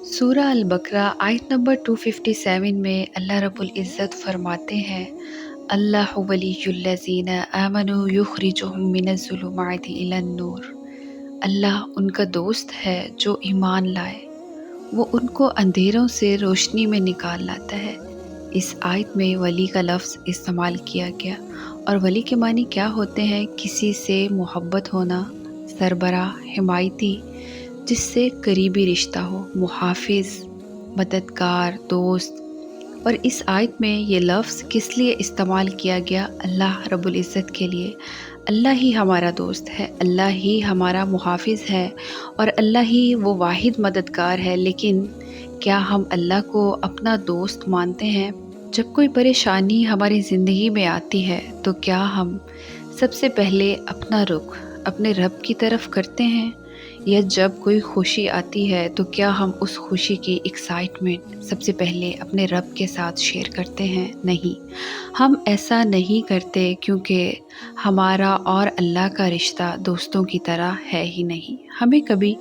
सूरह अल-बकरा आयत नंबर 257 में अल्लाह रब्बुल इज़्ज़त फरमाते हैं, अल्लाहु वलियुल्लज़ीना आमनू युखरिजुहुम मिनज़्ज़ुलुमाति इलन-नूर। अल्लाह उनका दोस्त है जो ईमान लाए, वो उनको अंधेरों से रोशनी में निकाल लाता है। इस आयत में वली का लफ्ज़ इस्तेमाल किया गया और वली के मानी क्या होते हैं? किसी से मोहब्बत होना, सरबराह, हिमायती, जिससे करीबी रिश्ता हो, मुहाफ़िज़, मददगार, दोस्त। और इस आयत में ये लफ्ज़ किस लिए इस्तेमाल किया गया? अल्लाह रब्बुल इज़्ज़त के लिए। अल्लाह ही हमारा दोस्त है, अल्लाह ही हमारा मुहाफ़िज़ है और अल्लाह ही वो वाहिद मददगार है। लेकिन क्या हम अल्लाह को अपना दोस्त मानते हैं? जब कोई परेशानी हमारी ज़िंदगी में आती है तो क्या हम सबसे पहले अपना रुख अपने रब की तरफ करते हैं? या जब कोई खुशी आती है तो क्या हम उस खुशी की एक्साइटमेंट सबसे पहले अपने रब के साथ शेयर करते हैं? नहीं, हम ऐसा नहीं करते क्योंकि हमारा और अल्लाह का रिश्ता दोस्तों की तरह है ही नहीं। हमें कभी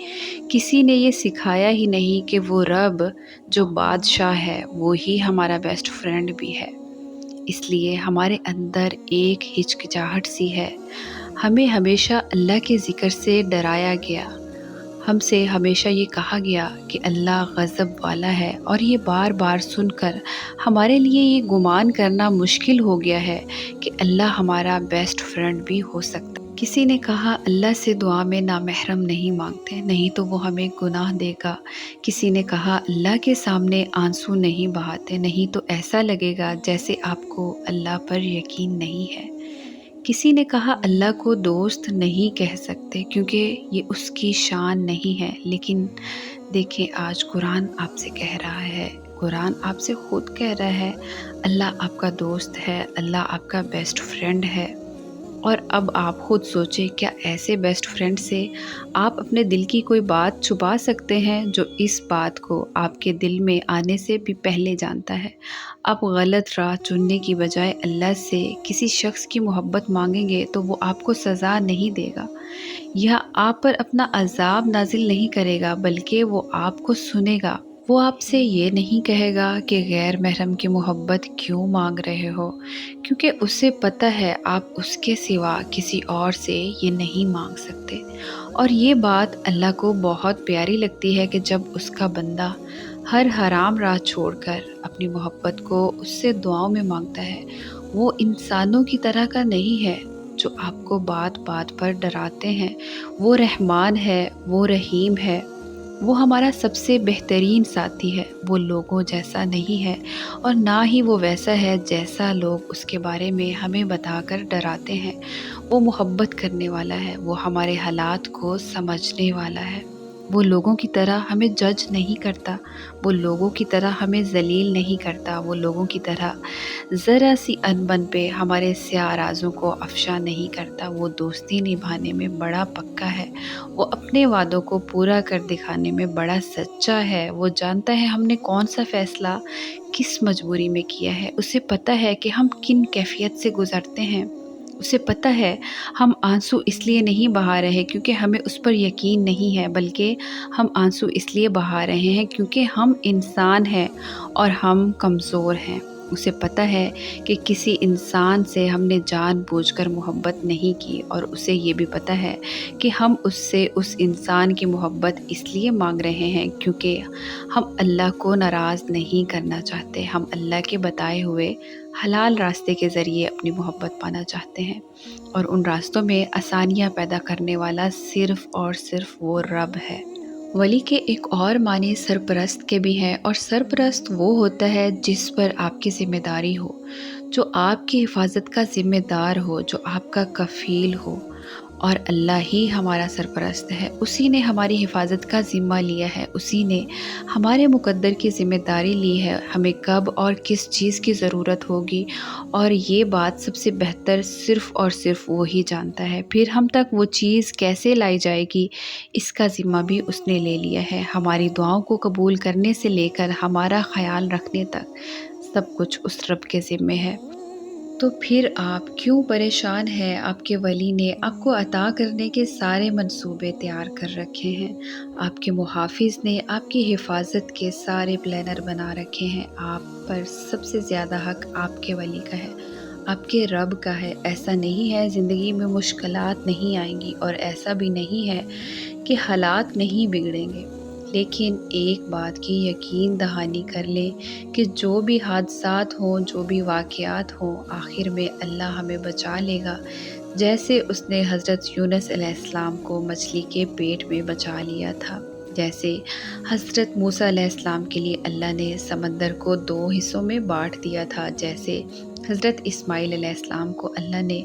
किसी ने ये सिखाया ही नहीं कि वो रब जो बादशाह है वो ही हमारा बेस्ट फ्रेंड भी है। इसलिए हमारे अंदर एक हिचकिचाहट सी है। हमें हमेशा अल्लाह के ज़िक्र से डराया गया। हमसे हमेशा ये कहा गया कि अल्लाह गज़ब वाला है और ये बार बार सुनकर हमारे लिए ये गुमान करना मुश्किल हो गया है कि अल्लाह हमारा बेस्ट फ्रेंड भी हो सकता है। किसी ने कहा अल्लाह से दुआ में नामहरम नहीं मांगते, नहीं तो वो हमें गुनाह देगा। किसी ने कहा अल्लाह के सामने आंसू नहीं बहाते, नहीं तो ऐसा लगेगा जैसे आपको अल्लाह पर यकीन नहीं है। किसी ने कहा अल्लाह को दोस्त नहीं कह सकते क्योंकि ये उसकी शान नहीं है। लेकिन देखें, आज कुरान आपसे कह रहा है, कुरान आपसे खुद कह रहा है, अल्लाह आपका दोस्त है, अल्लाह आपका बेस्ट फ्रेंड है। और अब आप खुद सोचें, क्या ऐसे बेस्ट फ्रेंड से आप अपने दिल की कोई बात छुपा सकते हैं जो इस बात को आपके दिल में आने से भी पहले जानता है? आप गलत राह चुनने की बजाय अल्लाह से किसी शख्स की मोहब्बत मांगेंगे तो वो आपको सज़ा नहीं देगा या आप पर अपना अज़ाब नाजिल नहीं करेगा, बल्कि वो आपको सुनेगा। वो आपसे ये नहीं कहेगा कि गैर महरम की मोहब्बत क्यों मांग रहे हो, क्योंकि उसे पता है आप उसके सिवा किसी और से ये नहीं मांग सकते। और ये बात अल्लाह को बहुत प्यारी लगती है कि जब उसका बंदा हर हराम राह छोड़कर अपनी मोहब्बत को उससे दुआओं में मांगता है। वो इंसानों की तरह का नहीं है जो आपको बात बात पर डराते हैं। वो रहमान है, वो रहीम है, वो हमारा सबसे बेहतरीन साथी है। वो लोगों जैसा नहीं है और ना ही वो वैसा है जैसा लोग उसके बारे में हमें बताकर डराते हैं। वो मोहब्बत करने वाला है, वो हमारे हालात को समझने वाला है। वो लोगों की तरह हमें जज नहीं करता, वो लोगों की तरह हमें ज़लील नहीं करता, वो लोगों की तरह ज़रा सी अनबन पे हमारे स्याह राज़ों को अफ़शा नहीं करता। वो दोस्ती निभाने में बड़ा पक्का है, वो अपने वादों को पूरा कर दिखाने में बड़ा सच्चा है। वो जानता है हमने कौन सा फ़ैसला किस मजबूरी में किया है, उसे पता है कि हम किन कैफ़ियत से गुज़रते हैं। उसे पता है हम आंसू इसलिए नहीं बहा रहे क्योंकि हमें उस पर यकीन नहीं है, बल्कि हम आंसू इसलिए बहा रहे हैं क्योंकि हम इंसान हैं और हम कमज़ोर हैं। उसे पता है कि किसी इंसान से हमने जानबूझकर मोहब्बत नहीं की और उसे ये भी पता है कि हम उससे उस इंसान की मोहब्बत इसलिए मांग रहे हैं क्योंकि हम अल्लाह को नाराज़ नहीं करना चाहते। हम अल्लाह के बताए हुए हलाल रास्ते के ज़रिए अपनी मोहब्बत पाना चाहते हैं और उन रास्तों में आसानियाँ पैदा करने वाला सिर्फ़ और सिर्फ़ वो रब है। वली के एक और मानी सरपरस्त के भी हैं, और सरपरस्त वो होता है जिस पर आपकी ज़िम्मेदारी हो, जो आपकी हिफाजत का ज़िम्मेदार हो, जो आपका कफ़ील हो। और अल्लाह ही हमारा सरपरस्त है, उसी ने हमारी हिफाजत का ज़िम्मा लिया है, उसी ने हमारे मुक़द्दर की ज़िम्मेदारी ली है, हमें कब और किस चीज़ की ज़रूरत होगी, और ये बात सबसे बेहतर सिर्फ़ और सिर्फ़ वो ही जानता है। फिर हम तक वो चीज़ कैसे लाई जाएगी, इसका ज़िम्मा भी उसने ले लिया है। हमारी दुआओं को कबूल करने से लेकर हमारा ख़याल रखने तक सब कुछ उस रब के ज़िम्मे है। تو پھر آپ کیوں پریشان ہیں؟ آپ کے ولی نے آپ کو عطا کرنے کے سارے منصوبے تیار کر رکھے ہیں، آپ کے محافظ نے آپ کی حفاظت کے سارے پلانر بنا رکھے ہیں۔ آپ پر سب سے زیادہ حق آپ کے ولی کا ہے، آپ کے رب کا ہے۔ ایسا نہیں ہے زندگی میں مشکلات نہیں آئیں گی، اور ایسا بھی نہیں ہے کہ حالات نہیں بگڑیں گے، لیکن ایک بات کی یقین دہانی کر لیں کہ جو بھی حادثات ہوں، جو بھی واقعات ہوں، آخر میں اللہ ہمیں بچا لے گا، جیسے اس نے حضرت یونس علیہ السلام کو مچھلی کے پیٹ میں بچا لیا تھا، جیسے حضرت موسیٰ علیہ السلام کے لیے اللہ نے سمندر کو 2 حصوں میں بانٹ دیا تھا، جیسے حضرت اسماعیل علیہ السلام کو اللہ نے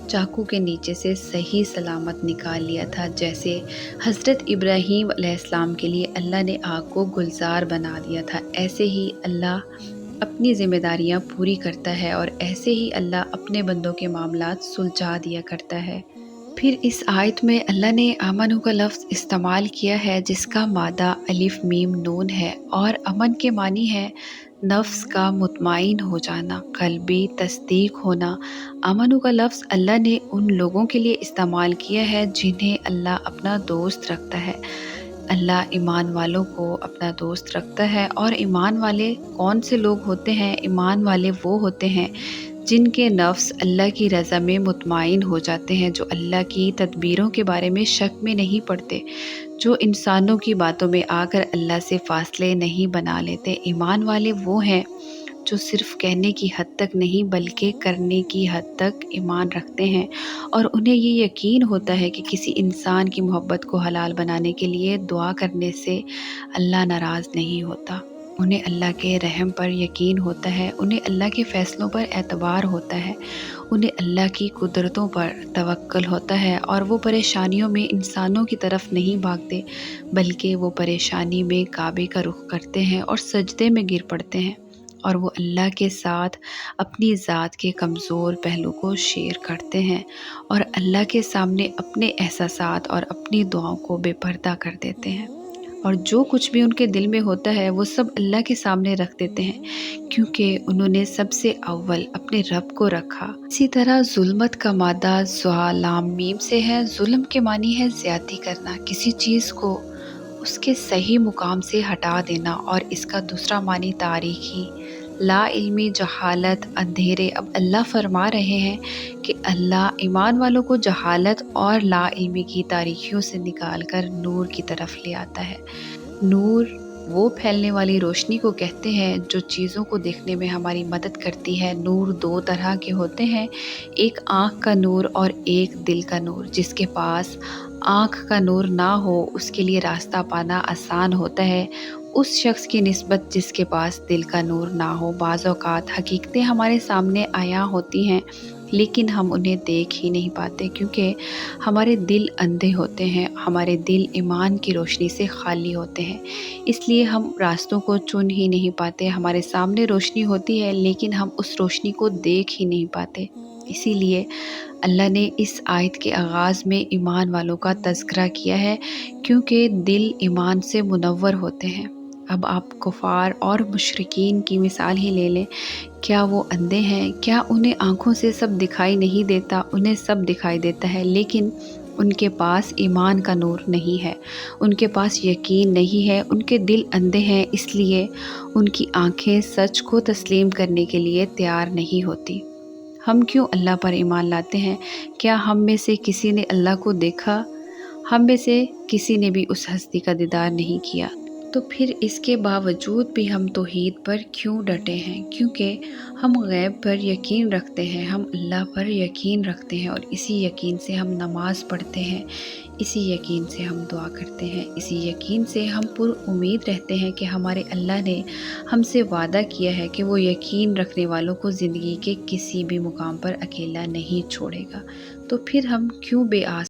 چاقو کے نیچے سے صحیح سلامت نکال لیا تھا، جیسے حضرت ابراہیم علیہ السلام کے لیے اللہ نے آگ کو گلزار بنا دیا تھا۔ ایسے ہی اللہ اپنی ذمہ داریاں پوری کرتا ہے، اور ایسے ہی اللہ اپنے بندوں کے معاملات سلجھا دیا کرتا ہے۔ پھر اس آیت میں اللہ نے آمنو کا لفظ استعمال کیا ہے، جس کا مادہ الف میم نون ہے، اور امن کے معنی ہے نفس کا مطمئن ہو جانا، قلبی تصدیق ہونا۔ آمنو کا لفظ اللہ نے ان لوگوں کے لیے استعمال کیا ہے جنہیں اللہ اپنا دوست رکھتا ہے۔ اللہ ایمان والوں کو اپنا دوست رکھتا ہے، اور ایمان والے کون سے لوگ ہوتے ہیں؟ ایمان والے وہ ہوتے ہیں جن کے نفس اللہ کی رضا میں مطمئن ہو جاتے ہیں، جو اللہ کی تدبیروں کے بارے میں شک میں نہیں پڑتے، جو انسانوں کی باتوں میں آ کر اللہ سے فاصلے نہیں بنا لیتے۔ ایمان والے وہ ہیں جو صرف کہنے کی حد تک نہیں بلکہ کرنے کی حد تک ایمان رکھتے ہیں، اور انہیں یہ یقین ہوتا ہے کہ کسی انسان کی محبت کو حلال بنانے کے لیے دعا کرنے سے اللہ ناراض نہیں ہوتا۔ انہیں اللہ کے رحم پر یقین ہوتا ہے، انہیں اللہ کے فیصلوں پر اعتبار ہوتا ہے، انہیں اللہ کی قدرتوں پر توکل ہوتا ہے، اور وہ پریشانیوں میں انسانوں کی طرف نہیں بھاگتے، بلکہ وہ پریشانی میں کعبے کا رخ کرتے ہیں اور سجدے میں گر پڑتے ہیں، اور وہ اللہ کے ساتھ اپنی ذات کے کمزور پہلو کو شیئر کرتے ہیں، اور اللہ کے سامنے اپنے احساسات اور اپنی دعاؤں کو بے پردہ کر دیتے ہیں، اور جو کچھ بھی ان کے دل میں ہوتا ہے وہ سب اللہ کے سامنے رکھ دیتے ہیں، کیونکہ انہوں نے سب سے اول اپنے رب کو رکھا۔ اسی طرح ظلمت کا مادہ ظا لام میم سے ہے۔ ظلم کے معنی ہے زیادتی کرنا، کسی چیز کو اس کے صحیح مقام سے ہٹا دینا، اور اس کا دوسرا معنی تاریکی، لا علمی، جہالت، اندھیرے۔ اب اللہ فرما رہے ہیں کہ اللہ ایمان والوں کو جہالت اور لا علمی کی تاریکیوں سے نکال کر نور کی طرف لے آتا ہے۔ نور وہ پھیلنے والی روشنی کو کہتے ہیں جو چیزوں کو دیکھنے میں ہماری مدد کرتی ہے۔ نور 2 طرح کے ہوتے ہیں، ایک آنکھ کا نور اور ایک دل کا نور۔ جس کے پاس آنکھ کا نور نہ ہو اس کے لیے راستہ پانا آسان ہوتا ہے اس شخص کی نسبت جس کے پاس دل کا نور نہ ہو۔ بعض اوقات حقیقتیں ہمارے سامنے عیاں ہوتی ہیں، لیکن ہم انہیں دیکھ ہی نہیں پاتے، کیونکہ ہمارے دل اندھے ہوتے ہیں، ہمارے دل ایمان کی روشنی سے خالی ہوتے ہیں، اس لیے ہم راستوں کو چن ہی نہیں پاتے۔ ہمارے سامنے روشنی ہوتی ہے لیکن ہم اس روشنی کو دیکھ ہی نہیں پاتے۔ اسی لیے اللہ نے اس آیت کے آغاز میں ایمان والوں کا تذکرہ کیا ہے، کیونکہ دل ایمان سے منور ہوتے ہیں۔ اب آپ کفار اور مشرکین کی مثال ہی لے لیں، کیا وہ اندھے ہیں؟ کیا انہیں آنکھوں سے سب دکھائی نہیں دیتا؟ انہیں سب دکھائی دیتا ہے، لیکن ان کے پاس ایمان کا نور نہیں ہے، ان کے پاس یقین نہیں ہے، ان کے دل اندھے ہیں، اس لیے ان کی آنکھیں سچ کو تسلیم کرنے کے لیے تیار نہیں ہوتی۔ ہم کیوں اللہ پر ایمان لاتے ہیں؟ کیا ہم میں سے کسی نے اللہ کو دیکھا؟ ہم میں سے کسی نے بھی اس ہستی کا دیدار نہیں کیا۔ تو پھر اس کے باوجود بھی ہم توحید پر کیوں ڈٹے ہیں؟ کیونکہ ہم غیب پر یقین رکھتے ہیں، ہم اللہ پر یقین رکھتے ہیں، اور اسی یقین سے ہم نماز پڑھتے ہیں، اسی یقین سے ہم دعا کرتے ہیں، اسی یقین سے ہم پر امید رہتے ہیں کہ ہمارے اللہ نے ہم سے وعدہ کیا ہے کہ وہ یقین رکھنے والوں کو زندگی کے کسی بھی مقام پر اکیلا نہیں چھوڑے گا۔ تو پھر ہم کیوں بے آس